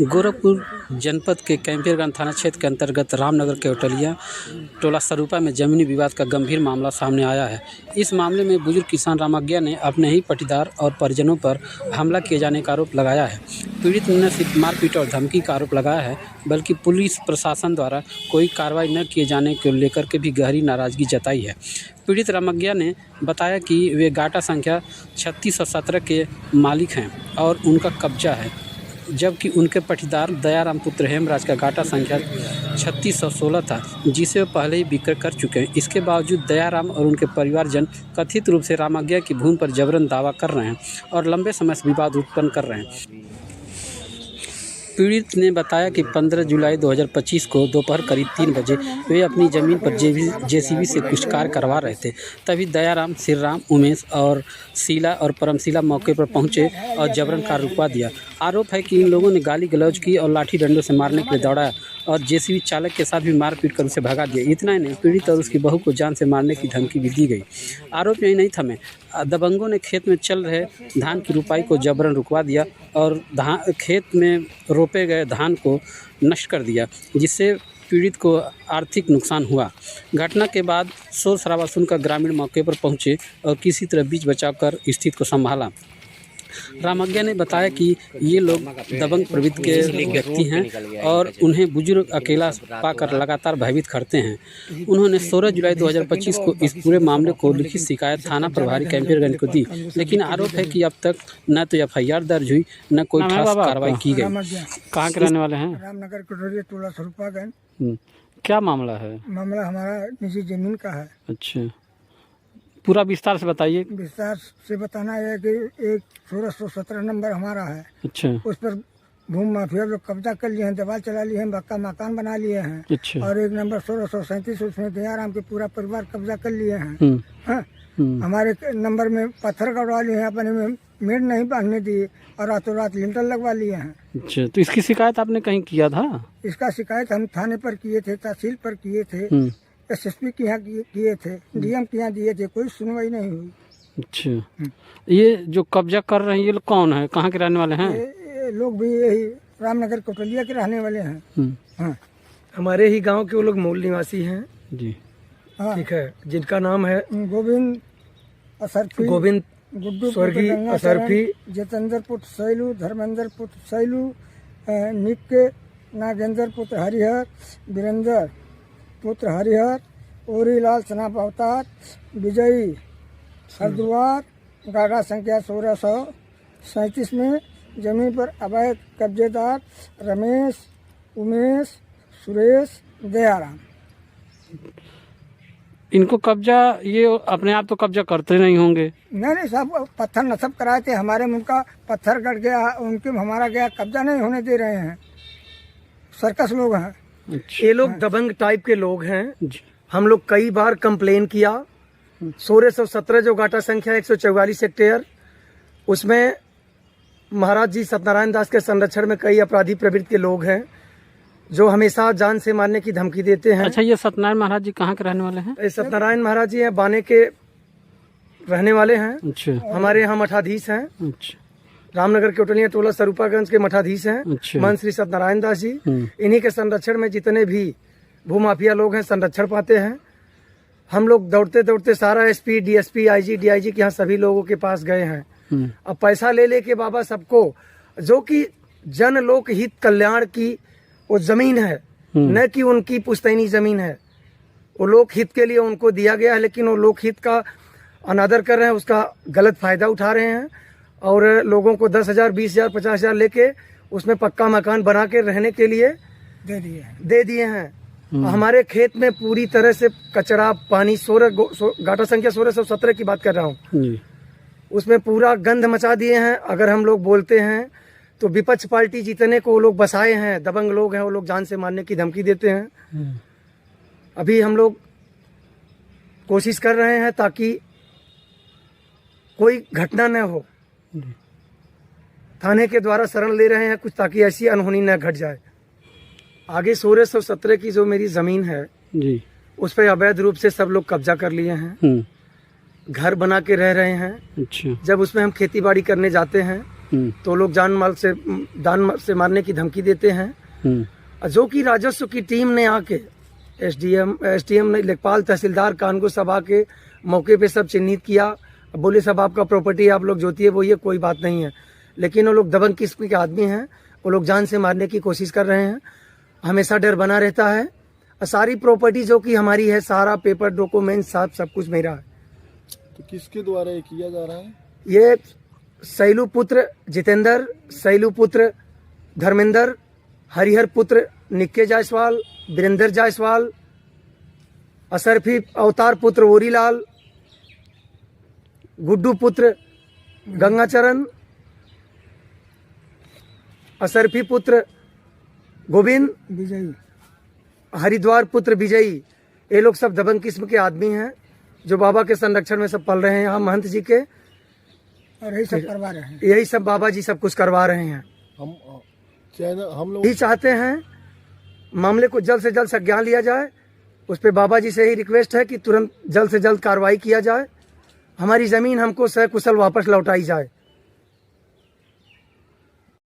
गोरखपुर जनपद के कैंपियरगंज थाना क्षेत्र के अंतर्गत रामनगर केवटलिया टोला सरूपा में ज़मीनी विवाद का गंभीर मामला सामने आया है। इस मामले में बुजुर्ग किसान रामज्ञा ने अपने ही पटीदार और परिजनों पर हमला किए जाने का आरोप लगाया है। पीड़ित ने न सिर्फ मारपीट और धमकी का आरोप लगाया है, बल्कि पुलिस प्रशासन द्वारा कोई कार्रवाई न किए जाने को लेकर के भी गहरी नाराज़गी जताई है। पीड़ित रामज्ञा ने बताया कि वे गाटा संख्या 3617 के मालिक हैं और उनका कब्जा है, जबकि उनके पटीदार दयाराम पुत्र हेमराज का गाटा संख्या 3616 था, जिसे वे पहले ही बिक्री कर चुके हैं। इसके बावजूद दयाराम और उनके परिवारजन कथित रूप से रामज्ञा की भूमि पर जबरन दावा कर रहे हैं और लंबे समय से विवाद उत्पन्न कर रहे हैं। पीड़ित ने बताया कि 15 जुलाई 2025 को दोपहर करीब 3 बजे वे अपनी ज़मीन पर जेसीबी से कुछ कार्य करवा रहे थे। तभी दयाराम, श्रीराम, उमेश और शीला और परमशिला मौके पर पहुंचे और जबरन कार्य रुकवा दिया। आरोप है कि इन लोगों ने गाली गलौज की और लाठी डंडों से मारने के लिए दौड़ाया और जेसीबी चालक के साथ भी मारपीट कर उसे भगा दिया। इतना ही नहीं, पीड़ित और उसकी बहू को जान से मारने की धमकी भी दी गई। आरोप यही नहीं थमे, दबंगों ने खेत में चल रहे धान की रुपाई को जबरन रुकवा दिया और खेत में रोपे गए धान को नष्ट कर दिया, जिससे पीड़ित को आर्थिक नुकसान हुआ। घटना के बाद शोर शराबा सुनकर ग्रामीण मौके पर पहुंचे और किसी तरह बीच बचाव कर स्थिति को संभाला। रामज्ञा ने बताया कि ये लोग दबंग प्रवृत्ति के व्यक्ति हैं और उन्हें बुजुर्ग अकेला पाकर लगातार भयभीत करते हैं। उन्होंने 16 जुलाई 2025 को इस पूरे मामले को लिखित शिकायत थाना प्रभारी कैंपियरगंज को दी, लेकिन आरोप है कि अब तक न तो FIR दर्ज हुई न कोई ठोस कार्रवाई की गई। कहाँ के रहने वाले हैं? रामनगर केवटलिया टोला सरूपागंज। क्या मामला है? मामला हमारा निजी जमीन का है। अच्छा, पूरा विस्तार से बताइए। विस्तार से बताना है कि एक 1617 नंबर हमारा है। अच्छा, उस पर भूमि माफिया लोग कब्जा कर लिए हैं, दबाव चला लिए हैं, पक्का मकान बना लिए हैं। अच्छा। और एक नंबर 1637 उसमें दयाराम के पूरा परिवार कब्जा कर लिए हैं। हाँ? हमारे नंबर में पत्थर कटवा लिए हैं, अपने में मेड़ नहीं बांधने दिए और रातों रात लिंटर लगवा लिए हैं। अच्छा, तो इसकी शिकायत आपने कहीं किया था? इसका शिकायत हम थाने पर किए थे, तहसील पर किए थे, SSP के यहाँ किए थे, DM के यहाँ दिए थे, कोई सुनवाई नहीं हुई। अच्छा, ये जो कब्जा कर रहे हैं ये लोग कौन है, कहाँ के रहने वाले हैं? ये लोग भी यही रामनगर केवटलिया के रहने वाले हैं। हाँ। हमारे ही गांव के वो लोग मूल निवासी हैं जी। हाँ। ठीक है, जिनका नाम है गोविंद असरफी, गोविंद गुड्डू स्वर्गीय असरफी, जितेंद्र पुत्र शैलू, धर्मेंद्र पुत्र शैलू, निक्के, नागेंद्र पुत्र हरिहर, वीरेंद्र पुत्र हरिहर, ओरीलाल सनाप अवतार, विजयी हरिद्वार, गाड़ा संख्या 1637 में जमीन पर अवैध कब्जेदार रमेश, उमेश, सुरेश, दयाराम। इनको कब्जा, ये अपने आप तो कब्जा करते नहीं होंगे? नहीं, सब पत्थर नस्ब कराए थे हमारे में, उनका पत्थर कट गया, उनके हमारा गया, कब्जा नहीं होने दे रहे हैं। सर्कस लोग हैं। ये लोग दबंग टाइप के लोग हैं। हम लोग कई बार कंप्लेन किया। 1617 जो गाटा संख्या 144 हेक्टेयर, उसमें महाराज जी सत्यनारायण दास के संरक्षण में कई अपराधी प्रवृत्ति के लोग हैं जो हमेशा जान से मारने की धमकी देते हैं। अच्छा, ये सत्यनारायण महाराज जी कहाँ के रहने वाले हैं? ये सत्यनारायण महाराज जी हैं, बाने के रहने वाले हैं। अच्छा। हमारे यहाँ मठाधीश हैं। अच्छा। रामनगर केवटलिया टोला सरूपागंज के मठाधीश हैं। अच्छा। मन श्री सत्यनारायण दास जी। इन्हीं के संरक्षण में जितने भी भूमाफिया लोग हैं संरक्षण पाते हैं। हम लोग दौड़ते दौड़ते सारा SP, DSP, IG, DIG के यहाँ सभी लोगों के पास गए हैं। अब पैसा ले लेके बाबा सबको, जो कि जन लोक हित कल्याण की वो जमीन है, न कि उनकी पुश्तैनी जमीन है। वो लोक हित के लिए उनको दिया गया है, लेकिन वो लोक हित का अनादर कर रहे हैं, उसका गलत फायदा उठा रहे हैं और लोगों को 10,000, 20,000, 50,000 लेके उसमें पक्का मकान बना के रहने के लिए दे दिए हैं। हमारे खेत में पूरी तरह से कचरा, पानी, गाटा संख्या 1617 की बात कर रहा हूँ, उसमें पूरा गंध मचा दिए हैं। अगर हम लोग बोलते हैं तो विपक्ष पार्टी जितने को वो लोग बसाए हैं, दबंग लोग हैं, वो लोग जान से मारने की धमकी देते हैं। अभी हम लोग कोशिश कर रहे हैं ताकि कोई घटना न हो, थाने के द्वारा शरण ले रहे हैं कुछ, ताकि ऐसी अनहोनी न घट जाए। आगे 1617 की जो मेरी जमीन है जी, उस पर अवैध रूप से सब लोग कब्जा कर लिए हैं, घर बना के रह रहे हैं। अच्छा। जब उसमें हम खेती बाड़ी करने जाते हैं तो लोग जान से मारने की धमकी देते हैं। जो कि राजस्व की टीम ने आके एसडीएम ने, लेखपाल, तहसीलदार, कानून सब आके मौके पे सब चिन्हित किया। बोले सब आपका प्रॉपर्टी आप लोग जोतिए, वो ये कोई बात नहीं है। लेकिन वो लोग दबंग किस्म के आदमी हैं, वो लोग जान से मारने की कोशिश कर रहे हैं। हमेशा डर बना रहता है। सारी प्रॉपर्टी जो कि हमारी है, सारा पेपर डॉक्यूमेंट सब कुछ मेरा है। तो किसके द्वारा ये किया जा रहा है? ये सैलू पुत्र जितेंद्र, सैलू पुत्र धर्मेंद्र, हरिहर पुत्र निक्के जायसवाल, वीरेंद्र जायसवाल, असरफी अवतार पुत्र ओरीलाल, गुड्डू पुत्र गंगाचरण, असरफी पुत्र गोविंद, विजयी, हरिद्वार पुत्र विजयी, ये लोग सब दबंग किस्म के आदमी हैं जो बाबा के संरक्षण में सब पल रहे हैं। यहाँ महंत जी के और यही सब करवा रहे हैं। यही सब बाबा जी सब कुछ करवा रहे हैं। हम लोग ही चाहते हैं मामले को जल्द से जल्द संज्ञान लिया जाए। उस पर बाबा जी से ही रिक्वेस्ट है कि तुरंत जल्द से जल्द कार्रवाई किया जाए, हमारी ज़मीन हमको सकुशल वापस लौटाई जाए।